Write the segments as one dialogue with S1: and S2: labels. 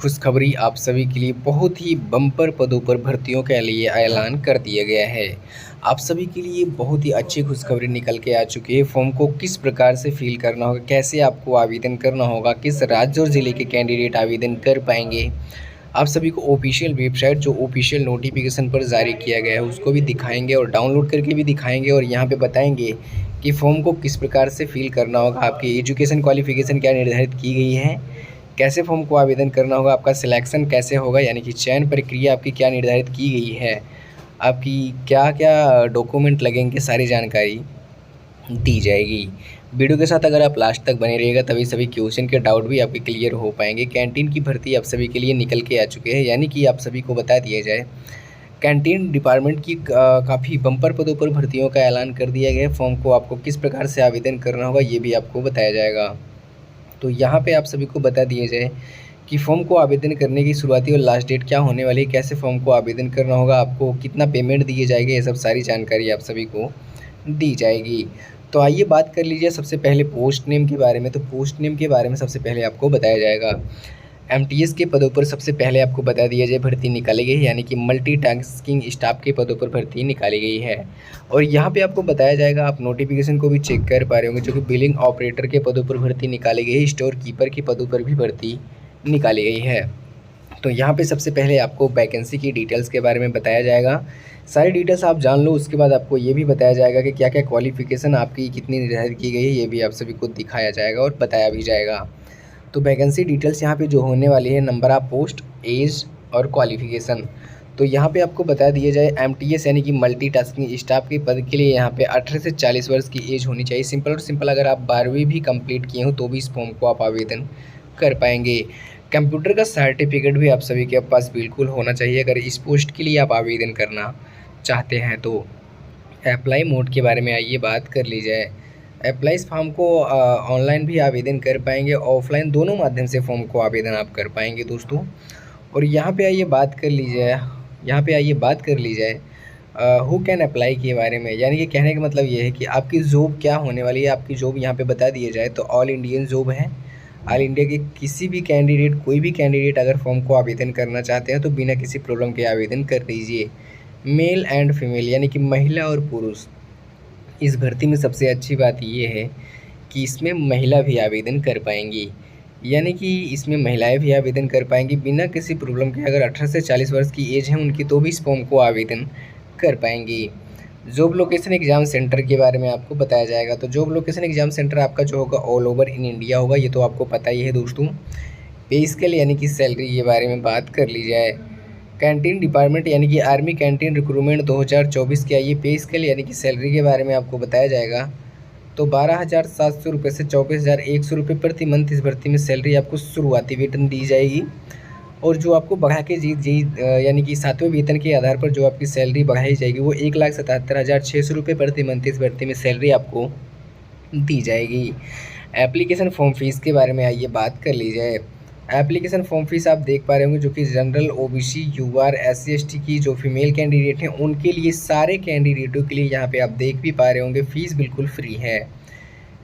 S1: खुशखबरी आप सभी के लिए बहुत ही बम्पर पदों पर भर्तियों के लिए ऐलान कर दिया गया है। आप सभी के लिए बहुत ही अच्छी खुशखबरी निकल के आ चुकी है। फॉर्म को किस प्रकार से फिल करना होगा, कैसे आपको आवेदन करना होगा, किस राज्य और ज़िले के कैंडिडेट आवेदन कर पाएंगे, आप सभी को ऑफिशियल वेबसाइट जो ऑफिशियल नोटिफिकेशन पर जारी किया गया है उसको भी दिखाएंगे और डाउनलोड करके भी दिखाएंगे और यहाँ पे बताएंगे कि फॉर्म को किस प्रकार से फिल करना होगा, आपकी एजुकेशन क्वालिफिकेशन क्या निर्धारित की गई है, कैसे फॉर्म को आवेदन करना होगा, आपका सिलेक्शन कैसे होगा, यानी कि चयन प्रक्रिया आपकी क्या निर्धारित की गई है, आपकी क्या क्या डॉक्यूमेंट लगेंगे, सारी जानकारी दी जाएगी। वीडियो के साथ अगर आप लास्ट तक बने रहिएगा तभी सभी क्वेश्चन के डाउट भी आपके क्लियर हो पाएंगे। कैंटीन की भर्ती आप सभी के लिए निकल के आ चुके हैं, यानी कि आप सभी को बता दिया जाए कैंटीन डिपार्टमेंट की काफ़ी बम्पर पदों पर भर्तियों का ऐलान कर दिया गया है। फॉर्म को आपको किस प्रकार से आवेदन करना होगा ये भी आपको बताया जाएगा। तो यहाँ पे आप सभी को बता दिया जाए कि फॉर्म को आवेदन करने की शुरुआती और लास्ट डेट क्या होने वाली है, कैसे फॉर्म को आवेदन करना होगा, आपको कितना पेमेंट दिए जाएंगे, ये सब सारी जानकारी आप सभी को दी जाएगी। तो आइए बात कर लीजिए सबसे पहले पोस्ट नेम के बारे में। तो पोस्ट नेम के बारे में सबसे पहले आपको बताया जाएगा। एमटीएस के पदों पर सबसे पहले आपको बता दिया जाए भर्ती निकाली गई है, यानी कि मल्टीटास्किंग स्टाफ के पदों पर भर्ती निकाली गई है। और यहाँ पे आपको बताया जाएगा, आप नोटिफिकेशन को भी चेक कर पा रहे होंगे, जो कि बिलिंग ऑपरेटर के पदों पर भर्ती निकाली गई है, स्टोर कीपर के पदों पर भी भर्ती निकाली गई है। तो यहाँ पे सबसे पहले आपको वैकेंसी की डिटेल्स के बारे में बताया जाएगा। सारी डिटेल्स आप जान लो, उसके बाद आपको ये भी बताया जाएगा कि क्या क्या क्वालिफ़िकेशन आपकी कितनी निर्धारित की गई है, ये भी आप सभी को दिखाया जाएगा और बताया भी जाएगा। तो वैकेंसी डिटेल्स यहाँ पे जो होने वाली है, नंबर ऑफ पोस्ट, एज और क्वालिफ़िकेशन। तो यहाँ पे आपको बता दिया जाए एमटीएस यानी कि मल्टीटास्किंग स्टाफ के पद के लिए यहाँ पे 18 से 40 वर्ष की एज होनी चाहिए। सिंपल और सिंपल, अगर आप 12वीं भी कंप्लीट किए हो तो भी इस फॉर्म को आप आवेदन कर पाएंगे। कंप्यूटर का सर्टिफिकेट भी आप सभी के पास बिल्कुल होना चाहिए अगर इस पोस्ट के लिए आप आवेदन करना चाहते हैं। तो अप्लाई मोड के बारे में आइए बात कर ली जाए। अप्लाई इस फॉर्म को ऑनलाइन भी आवेदन कर पाएंगे, ऑफलाइन दोनों माध्यम से फॉर्म को आवेदन आप कर पाएंगे दोस्तों। और यहाँ पे आइए बात कर ली जाए, हु कैन अप्लाई के बारे में। यानी कि कहने का मतलब ये है कि आपकी जॉब क्या होने वाली है। आपकी जॉब यहाँ पे बता दिया जाए तो ऑल इंडियन जॉब है। ऑल इंडिया के किसी भी कैंडिडेट, कोई भी कैंडिडेट अगर फॉर्म को आवेदन करना चाहते हैं तो बिना किसी प्रॉब्लम के आवेदन कर दीजिए। मेल एंड फीमेल यानी कि महिला और पुरुष। इस भर्ती में सबसे अच्छी बात ये है कि इसमें महिला भी आवेदन कर पाएंगी, यानी कि इसमें महिलाएं भी आवेदन कर पाएंगी बिना किसी प्रॉब्लम के। अगर 18 से 40 वर्ष की एज है उनकी तो भी इस फॉर्म को आवेदन कर पाएंगी। जॉब लोकेशन एग्ज़ाम सेंटर के बारे में आपको बताया जाएगा। तो जॉब लोकेशन एग्ज़ाम सेंटर आपका जो होगा ऑल ओवर इन इंडिया होगा, ये तो आपको पता ही है दोस्तों। पे स्केल यानी कि सैलरी के बारे में बात कर ली जाए। कैंटीन डिपार्टमेंट यानी कि आर्मी कैंटीन रिक्रूटमेंट 2024 के आइए पे स्केल यानी कि सैलरी के बारे में आपको बताया जाएगा। तो 12,700 रुपये से 24,100 रुपये प्रति मंथ इस भर्ती में सैलरी आपको शुरुआती वेतन दी जाएगी। और जो आपको बढ़ा के यानी कि 7वें वेतन के आधार पर जो आपकी सैलरी बढ़ाई जाएगी वो 1,77,600 रुपये प्रति मंथ इस भर्ती में सैलरी आपको दी जाएगी। एप्लीकेशन फॉर्म फीस के बारे में आइए बात कर ली जाए। एप्लीकेशन फॉर्म फीस आप देख पा रहे होंगे, जो कि general, OBC, UR, SC ST की जो फीमेल कैंडिडेट हैं उनके लिए, सारे कैंडिडेटों के लिए यहाँ पे आप देख भी पा रहे होंगे फ़ीस बिल्कुल फ्री है।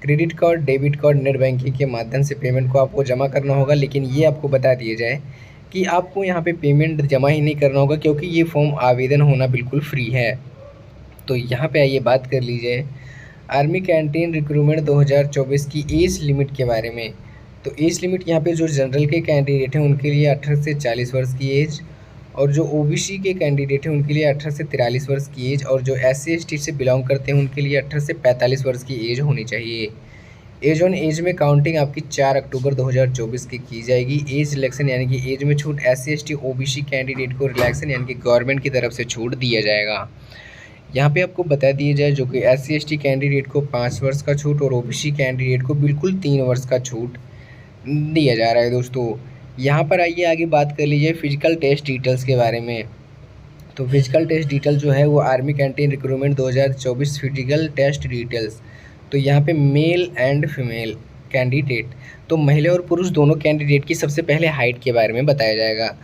S1: Credit card, debit card, net banking के माध्यम से पेमेंट को आपको जमा करना होगा, लेकिन ये आपको बता दिया जाए कि आपको यहाँ पे पेमेंट जमा ही नहीं करना होगा क्योंकि ये फॉर्म आवेदन होना बिल्कुल फ्री है। तो यहाँ पे आइए बात कर लीजिए आर्मी कैंटीन रिक्रूटमेंट 2024 की एज लिमिट के बारे में। तो एज लिमिट यहाँ पे जो जनरल के कैंडिडेट हैं उनके लिए 18 से 40 वर्ष की एज, और जो ओबीसी के कैंडिडेट हैं उनके लिए 18 से 43 वर्ष की एज, और जो एससी एसटी से बिलोंग करते हैं उनके लिए 18 से 45 वर्ष की एज होनी चाहिए। एज ऑन एज में काउंटिंग आपकी 4 अक्टूबर 2024 की जाएगी। एज रिलैक्सन यानी कि एज में छूट एससी एसटी ओबीसी कैंडिडेट को रिलैक्सन यानी कि गवर्नमेंट की तरफ से छूट दिया जाएगा। यहाँ पे आपको बता दिया जाए जो कि एससी एसटी कैंडिडेट को 5 वर्ष का छूट और ओबीसी कैंडिडेट को बिल्कुल 3 वर्ष का छूट दिया जा रहा है दोस्तों। यहाँ पर आइए आगे बात कर लीजिए फिजिकल टेस्ट डिटेल्स के बारे में। तो फिजिकल टेस्ट डिटेल जो है वो army canteen recruitment 2024 physical test details. तो यहाँ पे मेल एंड फीमेल कैंडिडेट, तो महिला और पुरुष दोनों कैंडिडेट की सबसे पहले हाइट के बारे में बताया जाएगा।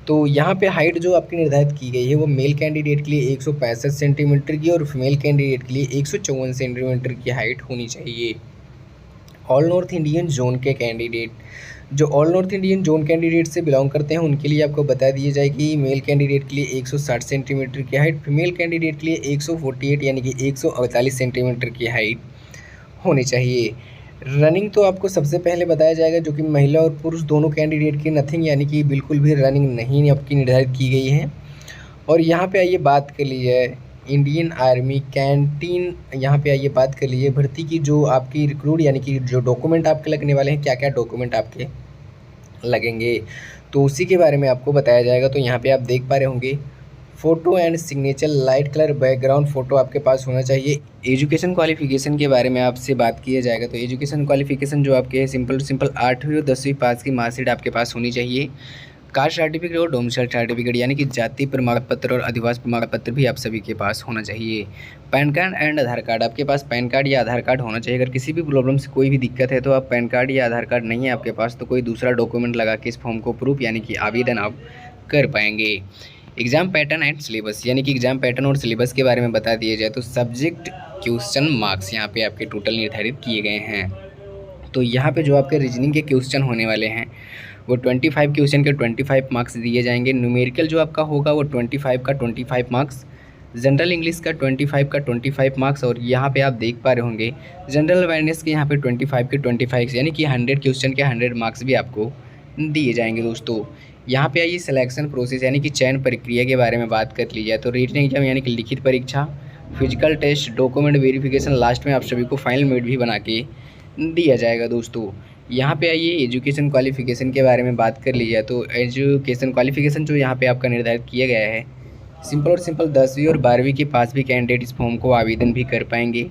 S1: तो यहाँ पे हाइट जो आपकी निर्धारित की गई है वो मेल कैंडिडेट के लिए 165 सेंटीमीटर की और फीमेल कैंडिडेट के लिए 154 सेंटीमीटर की हाइट होनी चाहिए। ऑल नॉर्थ इंडियन जोन के कैंडिडेट, जो all north Indian zone candidate से बिलोंग करते हैं उनके लिए आपको बता दिया जाए कि मेल कैंडिडेट के लिए 160 सेंटीमीटर की हाइट, फीमेल कैंडिडेट के लिए 148 यानी कि 148 सेंटीमीटर की हाइट होनी चाहिए। रनिंग तो आपको सबसे पहले बताया जाएगा, जो कि महिला और पुरुष दोनों कैंडिडेट की नथिंग यानी कि बिल्कुल भी रनिंग नहीं आपकी निर्धारित की गई है। और यहाँ पे आइए बात कर ली जाए इंडियन आर्मी कैंटीन, यहाँ पे आइए बात कर लीजिए भर्ती की जो आपकी रिक्रूट यानी कि जो डॉक्यूमेंट आपके लगने वाले हैं, क्या क्या डॉक्यूमेंट आपके लगेंगे, तो उसी के बारे में आपको बताया जाएगा। तो यहाँ पे आप देख पा रहे होंगे photo and signature, light colour background photo आपके पास होना चाहिए। एजुकेशन क्वालिफिकेशन के बारे में आपसे बात किया जाएगा तो एजुकेशन क्वालिफिकेशन जो आपके है सिंपल 8वीं और 10वीं पास की मार्कशीट आपके पास होनी चाहिए। कास्ट सर्टिफिकेट और डोमिसाइल सर्टिफिकेट यानी कि जाति प्रमाण पत्र और अधिवास प्रमाण पत्र भी आप सभी के पास होना चाहिए। Pan card and Aadhaar card, आपके पास पैन कार्ड या आधार कार्ड होना चाहिए। अगर किसी भी प्रॉब्लम से कोई भी दिक्कत है तो आप पैन कार्ड या आधार कार्ड नहीं है आपके पास तो कोई दूसरा डॉक्यूमेंट लगा के इस फॉर्म को प्रूफ यानी कि आवेदन आप कर पाएंगे। एग्जाम पैटर्न एंड सिलेबस, यानी कि एग्जाम पैटर्न और सिलेबस के बारे में बता दिया जाए तो सब्जेक्ट क्वेश्चन मार्क्स यहाँ पे आपके टोटल निर्धारित किए गए हैं। तो यहाँ पे जो आपके रीजनिंग के क्वेश्चन होने वाले हैं वो 25 क्वेश्चन के 25 मार्क्स दिए जाएंगे। न्यूमेरिकल जो आपका होगा वो 25 का 25 मार्क्स, जनरल इंग्लिश का 25 का 25 मार्क्स, और यहाँ पे आप देख पा रहे होंगे जनरल अवेयरनेस के यहाँ पे 25 के 25 यानी कि 100 क्वेश्चन के 100 मार्क्स भी आपको दिए जाएंगे। दोस्तों यहाँ पे आइए सिलेक्शन प्रोसेस यानी कि चयन प्रक्रिया के बारे में बात कर ली जाए तो रिटन एग्जाम यानी कि लिखित परीक्षा, physical test, document verification, last में आप सभी को फाइनल मेरिट भी बना के दिया जाएगा। दोस्तों यहाँ पे आइए एजुकेशन क्वालिफिकेशन के बारे में बात कर ली जाए तो एजुकेशन क्वालिफिकेशन जो यहाँ पे आपका निर्धारित किया गया है सिंपल और सिंपल 10वीं और 12वीं के पास भी कैंडिडेट इस फॉर्म को आवेदन भी कर पाएंगे।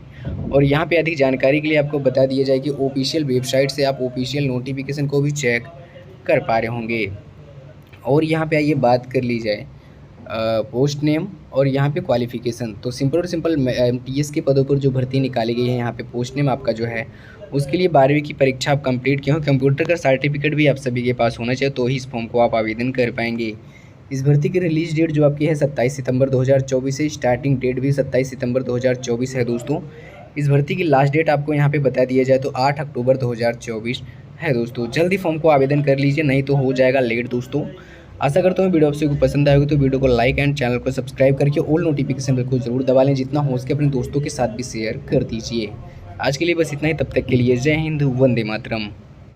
S1: और यहाँ पे अधिक जानकारी के लिए आपको बता दिया जाए कि ऑफिशियल वेबसाइट से आप ऑफिशियल नोटिफिकेशन को भी चेक कर पा रहे होंगे। और यहाँ पे आइए बात कर ली जाए पोस्ट नेम और यहाँ पे क्वालिफिकेशन, तो सिंपल और सिंपल MTS के पदों पर जो भर्ती निकाली गई है यहाँ पे पोस्ट नेम आपका जो है उसके लिए 12वीं की परीक्षा आप कंप्लीट किए हो, कंप्यूटर का सर्टिफिकेट भी आप सभी के पास होना चाहिए तो ही इस फॉर्म को आप आवेदन कर पाएंगे। इस भर्ती की रिलीज डेट जो आपकी है 27 सितंबर 2024 है, स्टार्टिंग डेट भी 27 सितंबर 2024 है। दोस्तों इस भर्ती की लास्ट डेट आपको यहाँ पे बता दिया जाए तो 8 अक्टूबर 2024 है। दोस्तों जल्दी फॉर्म को आवेदन कर लीजिए नहीं तो हो जाएगा लेट। दोस्तों आशा करता हूँ वीडियो आपको पसंद आएगी तो वीडियो को लाइक एंड चैनल को सब्सक्राइब करके ऑल नोटिफिकेशन बेल को जरूर दबा लें, जितना हो सके अपने दोस्तों के साथ भी शेयर कर दीजिए। आज के लिए बस इतना ही, तब तक के लिए जय हिंद, वंदे मातरम।